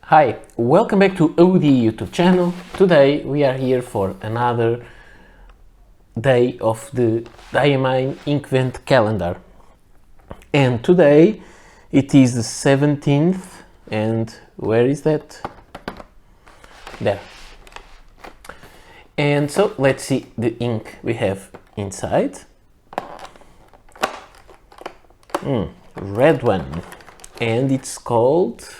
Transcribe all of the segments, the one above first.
Hi, welcome back to OD YouTube channel. Today we are here for another day of the Diamine Inkvent Calendar. And today it is the 17th, and where is that? There. And so let's see the ink we have inside. Red one, and it's called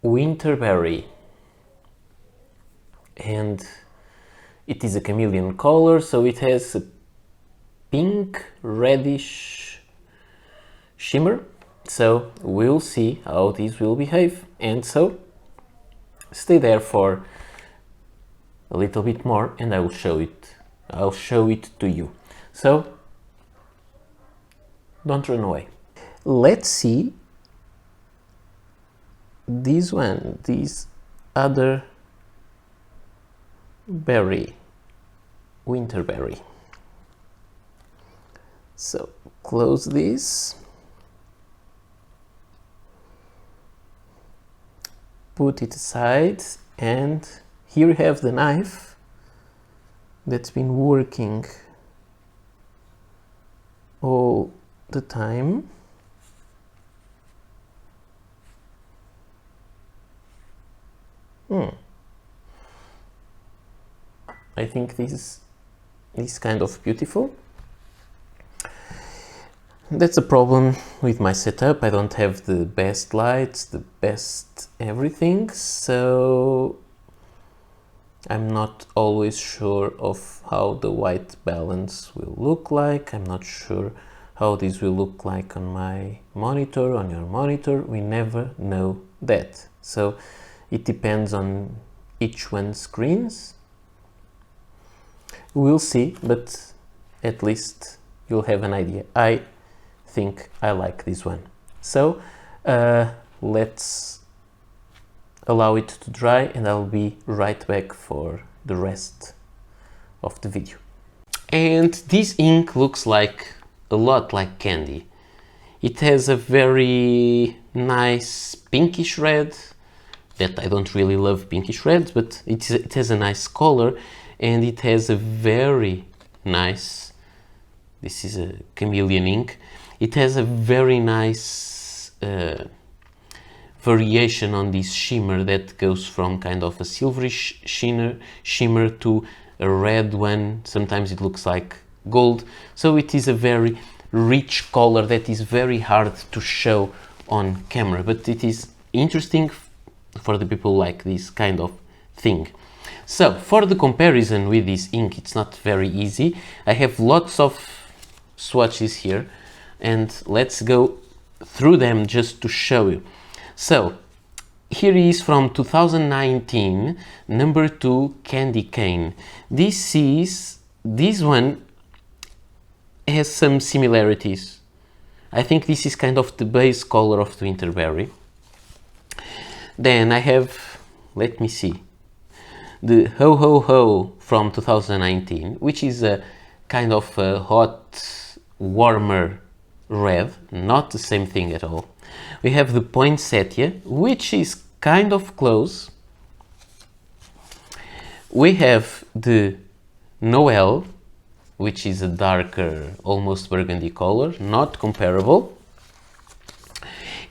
Winterberry, and it is a chameleon color, so it has a pink reddish shimmer. So we'll see how this will behave, and so stay there for a little bit more and I'll show it to you. So don't run away. Let's see this one, this other berry, Winterberry. So close this, put it aside, and here you have the knife that's been working all the time. I think this is kind of beautiful. That's a problem with my setup. I don't have the best lights, the best everything, so I'm not always sure of how the white balance will look like. I'm not sure how this will look like on my monitor, on your monitor. We never know that. So it depends on each one's screens. We'll see, but at least you'll have an idea. I think I like this one. So let's allow it to dry and I'll be right back for the rest of the video. And this ink looks like a lot like candy. It has a very nice pinkish red that I don't really love pinkish reds, but it has a nice color, and it has a very nice, this is a chameleon ink, it has a very nice variation on this shimmer that goes from kind of a silverish shimmer to a red one. Sometimes it looks like gold, so it is a very rich color that is very hard to show on camera, but it is interesting for the people like this kind of thing. So for the comparison with this ink, it's not very easy. I have lots of swatches here and let's go through them just to show you. So here is from 2019, number 2 Candy Cane. This one has some similarities. I think this is kind of the base color of the Winterberry. Then I have, let me see, the Ho Ho Ho from 2019, which is a kind of a hot, warmer red, not the same thing at all. We have the Poinsettia, which is kind of close. We have the Noel, which is a darker, almost burgundy color, not comparable.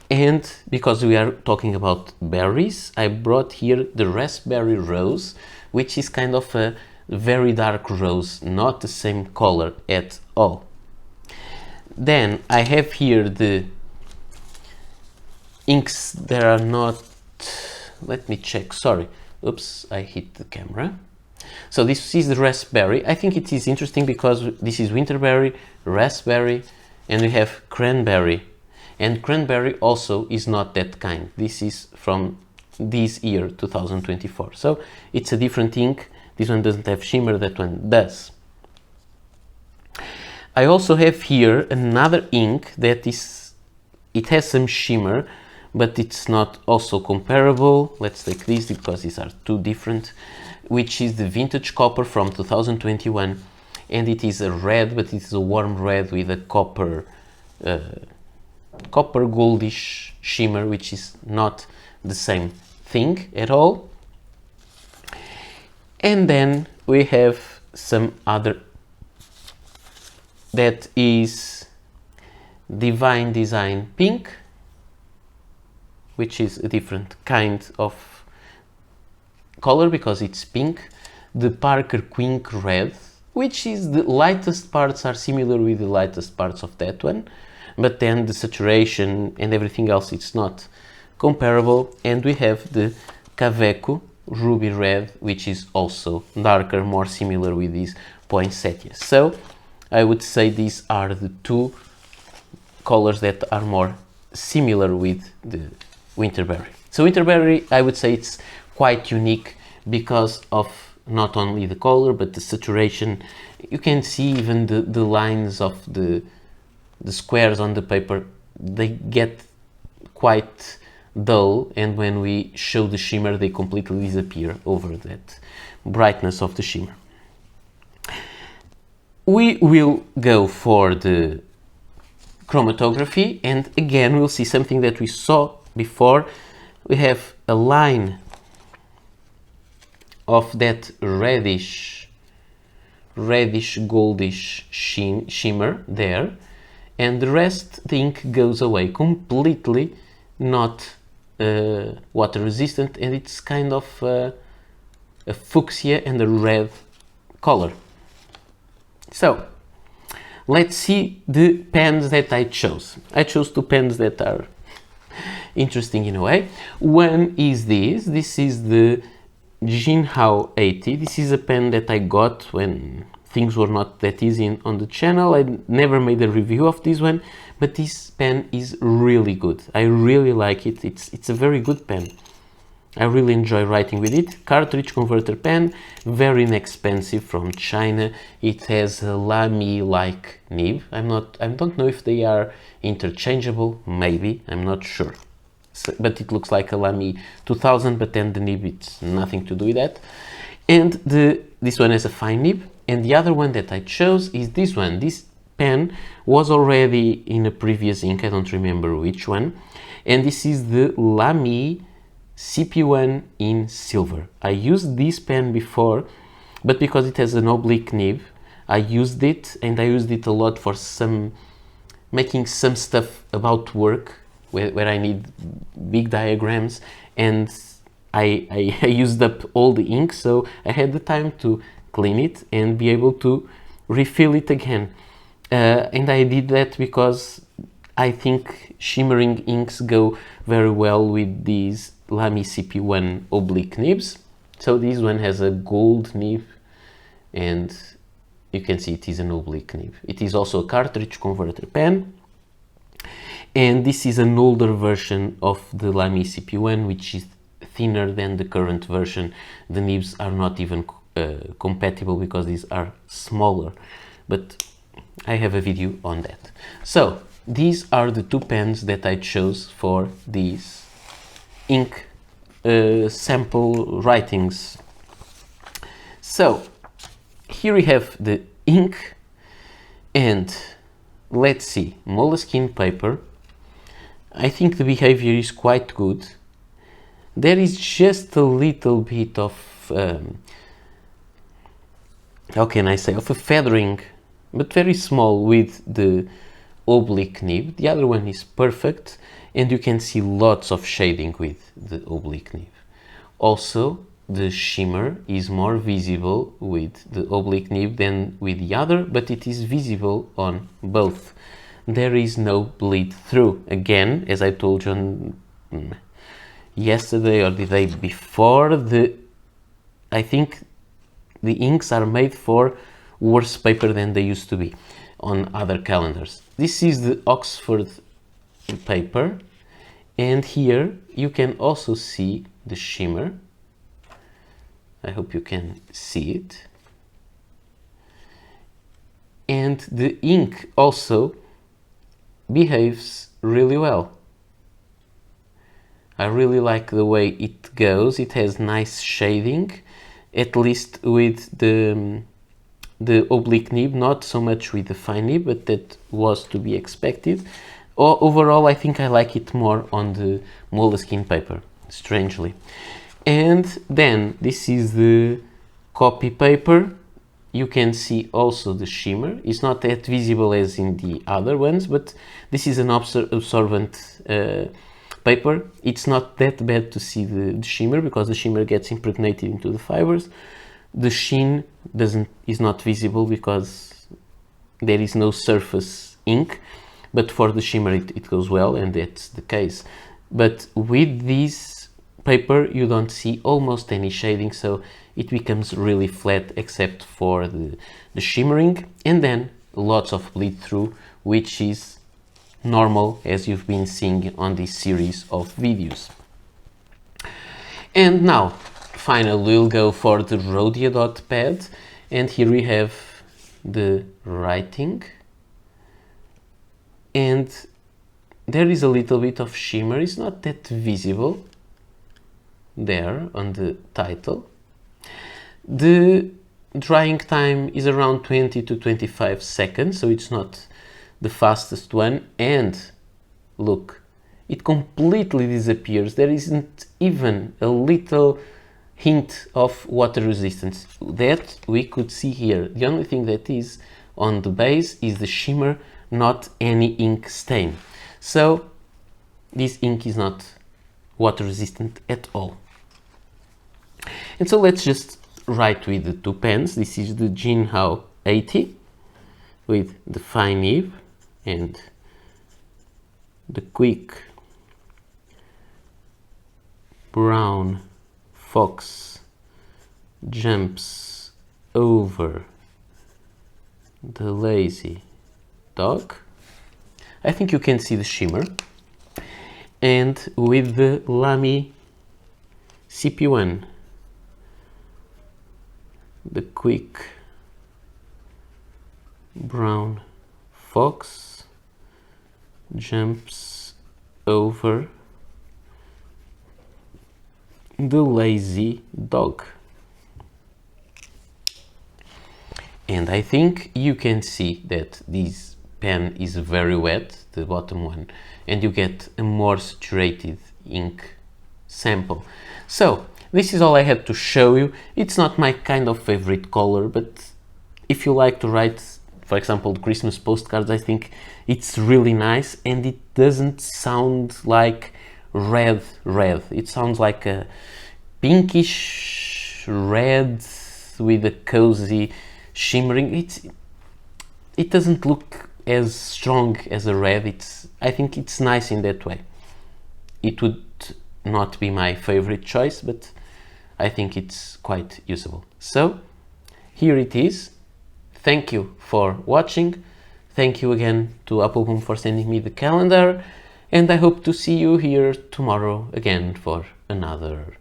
And because we are talking about berries, I brought here the Raspberry Rose, which is kind of a very dark rose, not the same color at all. Then I have here the inks that are not, let me check, sorry, oops, I hit the camera. So this is the Raspberry. I think it is interesting because this is Winterberry, Raspberry, and we have Cranberry. And Cranberry also is not that kind. This is from this year, 2024. So it's a different ink. This one doesn't have shimmer, that one does. I also have here another ink that it has some shimmer, but it's not also comparable. Let's take this because these are two different, which is the Vintage Copper from 2021. And it is a red, but it's a warm red with a copper goldish shimmer, which is not the same thing at all. And then we have some other, that is Divine Design Pink, which is a different kind of color because it's pink. The Parker Quink Red, which is the lightest parts are similar with the lightest parts of that one, but then the saturation and everything else, it's not comparable. And we have the Kaweco Ruby Red, which is also darker, more similar with these poinsettias. So I would say these are the two colors that are more similar with the Winterberry. So Winterberry, I would say it's quite unique because of not only the color but the saturation. You can see even the lines of the squares on the paper, they get quite dull, and when we show the shimmer they completely disappear over that brightness of the shimmer. We will go for the chromatography, and again we'll see something that we saw before. We have a line of that reddish goldish shimmer there, and the rest, the ink goes away completely, not water resistant, and it's kind of a fuchsia and a red color. So let's see the pens that I chose. I chose two pens that are interesting in a way. One is this is the Jinhao 80. This is a pen that I got when things were not that easy on the channel. I never made a review of this one, but this pen is really good. I really like it. It's a very good pen. I really enjoy writing with it. Cartridge converter pen, very inexpensive, from China. It has a Lamy-like nib. I don't know if they are interchangeable. Maybe, I'm not sure. So, but it looks like a Lamy 2000, but then the nib, it's nothing to do with that. And this one has a fine nib. And the other one that I chose is this one. This pen was already in a previous ink, I don't remember which one. And this is the Lamy CP1 in Silver. I used this pen before, but because it has an oblique nib, I used it, and I used it a lot for making some stuff about work where I need big diagrams, and I used up all the ink, so I had the time to clean it and be able to refill it again. And I did that because I think shimmering inks go very well with these Lamy CP1 oblique nibs. So this one has a gold nib, and you can see it is an oblique nib. It is also a cartridge converter pen, and this is an older version of the Lamy CP1, which is thinner than the current version. The nibs are not even compatible because these are smaller, but I have a video on that. So these are the two pens that I chose for these ink sample writings. So here we have the ink, and let's see, moleskin paper. I think the behavior is quite good. There is just a little bit of how can I say, of a feathering, but very small, with the oblique nib. The other one is perfect, and you can see lots of shading with the oblique nib. Also, the shimmer is more visible with the oblique nib than with the other, but it is visible on both. There is no bleed through. Again, as I told you yesterday or the day before, I think the inks are made for worse paper than they used to be on other calendars. This is the Oxford paper, and here you can also see the shimmer. I hope you can see it. And the ink also behaves really well. I really like the way it goes. It has nice shading, at least with the oblique nib, not so much with the fine nib, but that was to be expected. Overall, I think I like it more on the moleskin paper. strangely. And then this is the copy paper. You can see also the shimmer. It's not that visible as in the other ones, but this is an absorbent paper. It's not that bad to see the shimmer, because the shimmer gets impregnated into the fibers. The sheen is not visible because there is no surface ink, but for the shimmer it goes well, and that's the case. But with this paper you don't see almost any shading, so it becomes really flat except for the shimmering, and then lots of bleed through, which is normal as you've been seeing on this series of videos. And now finally we'll go for the Rhodia dot pad, and here we have the writing, and there is a little bit of shimmer. It's not that visible there on the title. The drying time is around 20 to 25 seconds, so it's not the fastest one, and look, it completely disappears. There isn't even a little hint of water resistance that we could see here. The only thing that is on the base is the shimmer, not any ink stain. So this ink is not water resistant at all. And so let's just write with the two pens. This is the Jinhao 80 with the fine nib and the quick brown fox jumps over the lazy dog. I think you can see the shimmer. And with the Lamy CP1, the quick brown fox jumps over the lazy dog. And I think you can see that this pen is very wet, the bottom one, and you get a more saturated ink sample. So this is all I had to show you. It's not my kind of favorite color, but if you like to write, for example, Christmas postcards, I think it's really nice, and it doesn't sound like red. It sounds like a pinkish red with a cozy shimmering. It doesn't look as strong as a red. I think it's nice in that way. It would not be my favorite choice, but I think it's quite usable. So here it is. Thank you for watching. Thank you again to Appelboom for sending me the calendar, and I hope to see you here tomorrow again for another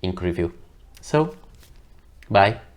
ink review. So bye.